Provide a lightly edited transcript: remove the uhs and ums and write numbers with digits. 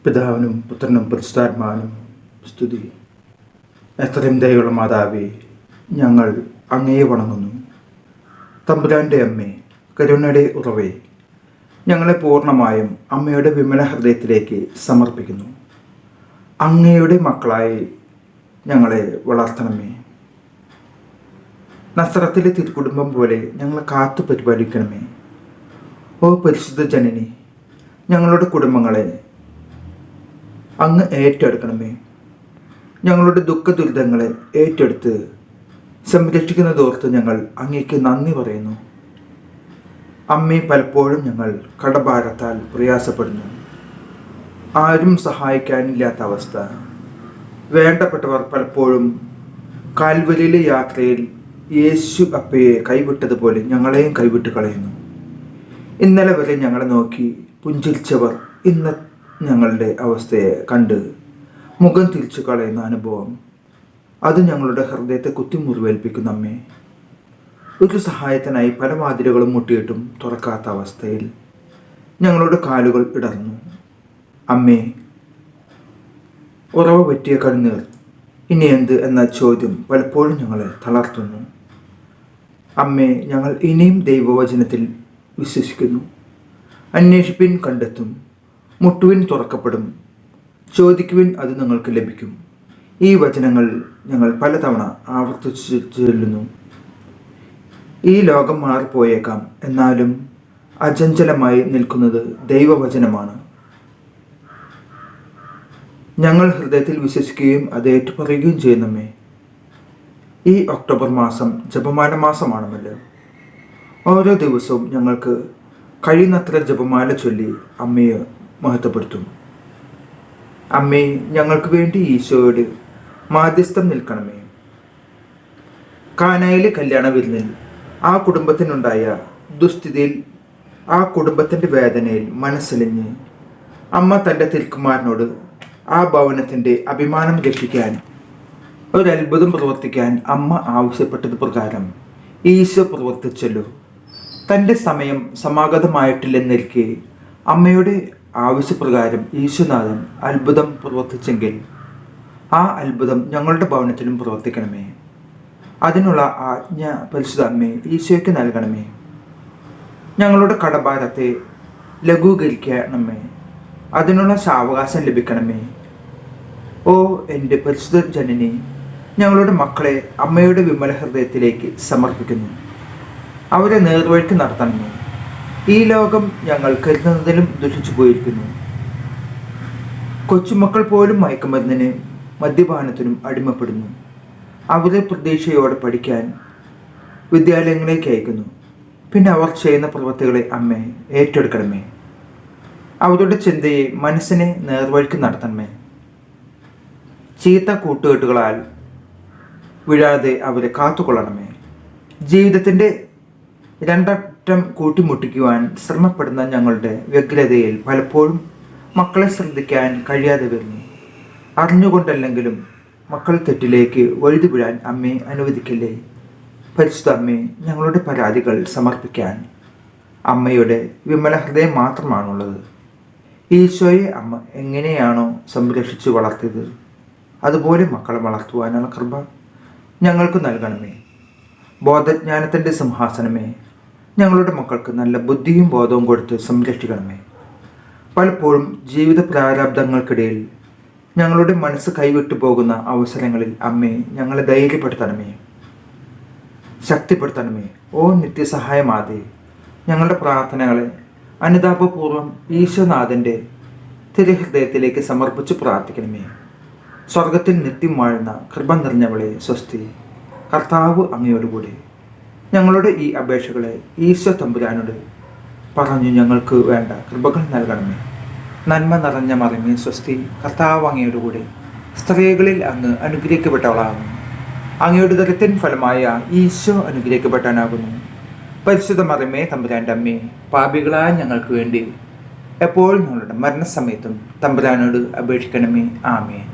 പിതാവിനും പുത്രനും പരിശുദ്ധാത്മാവിനും സ്തുതി. എത്രയും ദയയുള്ള മാതാവേ, ഞങ്ങൾ അങ്ങയെ വണങ്ങുന്നു. തമ്പുരാൻ്റെ അമ്മേ, കരുണയുടെ ഉറവേ, ഞങ്ങളെ പൂർണ്ണമായും അമ്മയുടെ വിമല ഹൃദയത്തിലേക്ക് സമർപ്പിക്കുന്നു. അങ്ങയുടെ മക്കളായി ഞങ്ങളെ വളർത്തണമേ. നസ്രത്തിലെ തിരുക്കുടുംബം പോലെ ഞങ്ങളെ കാത്തു പരിപാലിക്കണമേ. ഓ പരിശുദ്ധ ജനനി, ഞങ്ങളുടെ കുടുംബങ്ങളെ അങ്ങ് ഏറ്റെടുക്കണമേ. ഞങ്ങളുടെ ദുഃഖ ദുരിതങ്ങളെ ഏറ്റെടുത്ത് സംരക്ഷിക്കുന്നതോർത്ത് ഞങ്ങൾ അങ്ങേക്ക് നന്ദി പറയുന്നു. അമ്മേ, പലപ്പോഴും ഞങ്ങൾ കടഭാരത്താൽ പ്രയാസപ്പെടുന്നു. ആരും സഹായിക്കാനില്ലാത്ത അവസ്ഥ. വേണ്ടപ്പെട്ടവർ പലപ്പോഴും കാൽവരിയിലെ യാത്രയിൽ യേശു അപ്പയെ കൈവിട്ടതുപോലെ ഞങ്ങളെയും കൈവിട്ട് കളയുന്നു. ഇന്നലെ വരെ ഞങ്ങളെ നോക്കി പുഞ്ചിരിച്ചവർ ഇന്ന് ഞങ്ങളുടെ അവസ്ഥയെ കണ്ട് മുഖം തിരിച്ചു കളയുന്ന അനുഭവം, അത് ഞങ്ങളുടെ ഹൃദയത്തെ കുത്തിമുറിവേൽപ്പിക്കുന്ന അമ്മേ. ഒരു സഹായത്തിനായി പല വാതിലുകളും മുട്ടിയിട്ടും തുറക്കാത്ത അവസ്ഥയിൽ ഞങ്ങളുടെ കാലുകൾ ഇടർന്നു. അമ്മേ, ഉറവ പറ്റിയ കണ്ണീർ ഇനി എന്ത് എന്ന ചോദ്യം പലപ്പോഴും ഞങ്ങളെ തളർത്തുന്നു. അമ്മേ, ഞങ്ങൾ ഇനിയും ദൈവവചനത്തിൽ വിശ്വസിക്കുന്നു. അന്വേഷിപ്പിൻ, കണ്ടെത്തും; മുട്ടുവിൻ, തുറക്കപ്പെടും; ചോദിക്കുവിൻ, അത് നിങ്ങൾക്ക് ലഭിക്കും. ഈ വചനങ്ങൾ ഞങ്ങൾ പലതവണ ആവർത്തിച്ചു ചൊല്ലുന്നു. ഈ ലോകം മാറിപ്പോയേക്കാം, എന്നാലും അചഞ്ചലമായി നിൽക്കുന്നത് ദൈവവചനമാണ്. ഞങ്ങൾ ഹൃദയത്തിൽ വിശ്വസിക്കുകയും അത് ഏറ്റുപറയുകയും ചെയ്യുന്നമ്മേ. ഈ ഒക്ടോബർ മാസം ജപമാല മാസമാണല്ലോ. ഓരോ ദിവസവും ഞങ്ങൾക്ക് കഴിയുന്നത്ര ജപമാല ചൊല്ലി അമ്മയെ മഹത്വപ്പെടുത്തും. അമ്മേ, ഞങ്ങൾക്ക് വേണ്ടി ഈശോയോട് മാധ്യസ്ഥം നിൽക്കണമേ. കാനായിലെ കല്യാണ വിരുന്നിൽ ആ കുടുംബത്തിനുണ്ടായ ദുസ്ഥിതിയിൽ, ആ കുടുംബത്തിൻ്റെ വേദനയിൽ മനസ്സലിഞ്ഞ് അമ്മ തൻ്റെ തിരുക്കുമാരനോട് ആ ഭവനത്തിൻ്റെ അഭിമാനം രക്ഷിക്കാൻ ഒരത്ഭുതം പ്രവർത്തിക്കാൻ അമ്മ ആവശ്യപ്പെട്ടത് പ്രകാരം ഈശോ പ്രവർത്തിച്ചല്ലോ. തൻ്റെ സമയം സമാഗതമായിട്ടില്ലെന്നിരിക്കെ അമ്മയുടെ ആവശ്യപ്രകാരം ഈശോനാഥൻ അത്ഭുതം പ്രവർത്തിച്ചെങ്കിൽ ആ അത്ഭുതം ഞങ്ങളുടെ ഭവനത്തിലും പ്രവർത്തിക്കണമേ. അതിനുള്ള ആജ്ഞ പരിശുദ്ധ അമ്മേ ഈശോയ്ക്ക് നൽകണമേ. ഞങ്ങളുടെ കടഭാരത്തെ ലഘൂകരിക്കണമേ. അതിനുള്ള സാവകാശം ലഭിക്കണമേ. ഓ എൻ്റെ പരിശുദ്ധ ജനനി, ഞങ്ങളുടെ മക്കളെ അമ്മയുടെ വിമല ഹൃദയത്തിലേക്ക് സമർപ്പിക്കുന്നു. അവരെ നേർവഴിക്ക് നടത്തണമേ. ഈ ലോകം ഞങ്ങൾ കരുതുന്നതിലും ദുഷിച്ചു പോയിരിക്കുന്നു. കൊച്ചുമക്കൾ പോലും മയക്കുമരുന്നിന്, മദ്യപാനത്തിനും അടിമപ്പെടുന്നു. അവരെ പ്രതീക്ഷയോടെ പഠിക്കാൻ വിദ്യാലയങ്ങളിലേക്ക് അയക്കുന്നു. പിന്നെ അവർ ചെയ്യുന്ന പ്രവൃത്തികളെ അമ്മേ ഏറ്റെടുക്കണമേ. അവരുടെ ചിന്തയെ, മനസ്സിനെ നേർവഴിക്ക് നടത്തണമേ. ചീത്ത കൂട്ടുകെട്ടുകളാൽ വീഴാതെ അവരെ കാത്തുകൊള്ളണമേ. ജീവിതത്തിൻ്റെ രണ്ടറ്റം കൂട്ടിമുട്ടിക്കുവാൻ ശ്രമപ്പെടുന്ന ഞങ്ങളുടെ വ്യഗ്രതയിൽ പലപ്പോഴും മക്കളെ ശ്രദ്ധിക്കാൻ കഴിയാതെ വരുന്നു. അറിഞ്ഞുകൊണ്ടല്ലെങ്കിലും മക്കൾ തെറ്റിലേക്ക് വഴുതി വീഴാൻ അമ്മേ അനുവദിക്കില്ലേ. പരിശുദ്ധ അമ്മേ, ഞങ്ങളുടെ പരാതികൾ സമർപ്പിക്കാൻ അമ്മയുടെ വിമല ഹൃദയം മാത്രമാണുള്ളത്. ഈശോയെ അമ്മ എങ്ങനെയാണോ സംരക്ഷിച്ചു വളർത്തിയത്, അതുപോലെ മക്കളെ വളർത്തുവാനുള്ള കൃപ ഞങ്ങൾക്ക് നൽകണമേ. ബോധജ്ഞാനത്തിൻ്റെ സിംഹാസനമേ, ഞങ്ങളുടെ മക്കൾക്ക് നല്ല ബുദ്ധിയും ബോധവും കൊടുത്ത് സംരക്ഷിക്കണമേ. പലപ്പോഴും ജീവിത പ്രാരാബ്ദങ്ങൾക്കിടയിൽ ഞങ്ങളുടെ മനസ്സ് കൈവിട്ടു പോകുന്ന അവസരങ്ങളിൽ അമ്മേ ഞങ്ങളെ ധൈര്യപ്പെടുത്തണമേ, ശക്തിപ്പെടുത്തണമേ. ഓ നിത്യസഹായമാതേ, ഞങ്ങളുടെ പ്രാർത്ഥനകളെ അനുതാപപൂർവം ഈശോനാഥൻ്റെ തിരുഹൃദയത്തിലേക്ക് സമർപ്പിച്ച് പ്രാർത്ഥിക്കണമേ. സ്വർഗത്തിൽ നിത്യം വാഴുന്ന കൃപ നിറഞ്ഞവളെ സ്വസ്തി. കർത്താവ് അങ്ങയോടുകൂടി. ഞങ്ങളുടെ ഈ അപേക്ഷകളെ ഈശോ തമ്പുരാനോട് പറഞ്ഞു ഞങ്ങൾക്ക് വേണ്ട കൃപകൾ നൽകണമേ. നന്മ നിറഞ്ഞ മറിമേ സ്വസ്തി. കർത്താവ് അങ്ങയോടുകൂടി. സ്ത്രീകളിൽ അങ്ങ് അനുഗ്രഹിക്കപ്പെട്ടവളാകുന്നു. അങ്ങയുടെ ദരത്തിൻ ഫലമായ ഈശോ അനുഗ്രഹിക്കപ്പെട്ടാനാകുന്നു. പരിശുദ്ധ മറിമേ തമ്പുരാൻ്റെ അമ്മേ, പാപികളായ ഞങ്ങൾക്ക് വേണ്ടി എപ്പോഴും ഞങ്ങളുടെ മരണസമയത്തും തമ്പുരാനോട് അപേക്ഷിക്കണമേ. ആമേൻ.